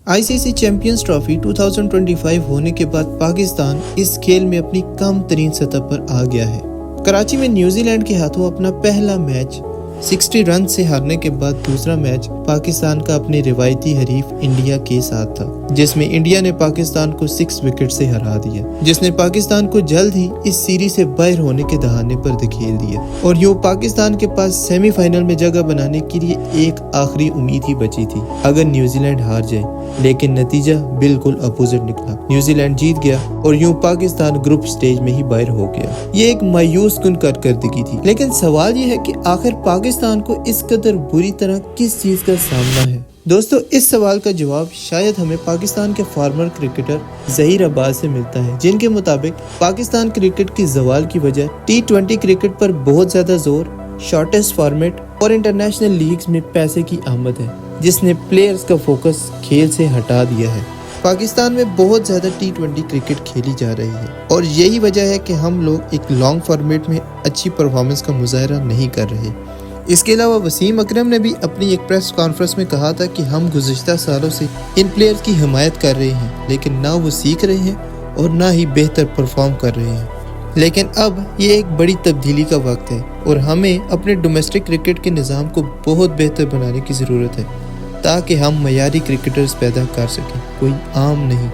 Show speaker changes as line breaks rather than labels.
ICC champions trophy 2025 होने के बाद पाकिस्तान इस खेल में अपनी कम तरीन सतह पर आ गया है। कराची में न्यूजीलैंड के हाथों अपना पहला मैच 60 रन से हारने के बाद दूसरा मैच पाकिस्तान का अपने रिवायती हरीफ इंडिया के साथ था, जिसमें इंडिया ने पाकिस्तान को 6 विकेट से हरा दिया, जिसने पाकिस्तान को जल्द ही इस सीरीज से बाहर होने के दहाने पर धकेल दिया और यूं पाकिस्तान के पास सेमीफाइनल में जगह बनाने के लिए एक आखिरी उम्मीद ही बची थी अगर न्यूजीलैंड हार जाए। लेकिन नतीजा बिल्कुल अपोजिट निकला, न्यूजीलैंड जीत गया और यूं पाकिस्तान ग्रुप स्टेज में ही बाहर हो गया। ये एक मायूस कुन कारकर्दगी थी। लेकिन सवाल ये है कि आखिर पाकिस्तान को इस कदर बुरी तरह किस चीज का सामना है। दोस्तों, इस सवाल का जवाब शायद हमें पाकिस्तान के फॉर्मर क्रिकेटर ज़हीर अब्बास से मिलता है, जिनके मुताबिक पाकिस्तान क्रिकेट की ज़वाल की वजह T20 क्रिकेट पर बहुत ज्यादा जोर, शॉर्टेस्ट फॉर्मेट और इंटरनेशनल लीग्स में पैसे की आमद है, जिसने प्लेयर्स का फोकस खेल से हटा दिया है। पाकिस्तान में बहुत ज्यादा T20 क्रिकेट खेली जा रही है और यही वजह है कि हम लोग एक लॉन्ग फॉर्मेट में अच्छी परफॉर्मेंस का मुजाहरा नहीं कर रहे। इसके अलावा वसीम अकरम ने भी अपनी एक प्रेस कॉन्फ्रेंस में कहा था कि हम गुज़िश्ता सालों से इन प्लेयर्स की हिमायत कर रहे हैं, लेकिन ना वो सीख रहे हैं और ना ही बेहतर परफॉर्म कर रहे हैं। लेकिन अब ये एक बड़ी तब्दीली का वक्त है और हमें अपने डोमेस्टिक क्रिकेट के निज़ाम को बहुत बेहतर बनाने की ज़रूरत है ताकि हम मयारी क्रिकेटर्स पैदा कर सकें, कोई आम नहीं।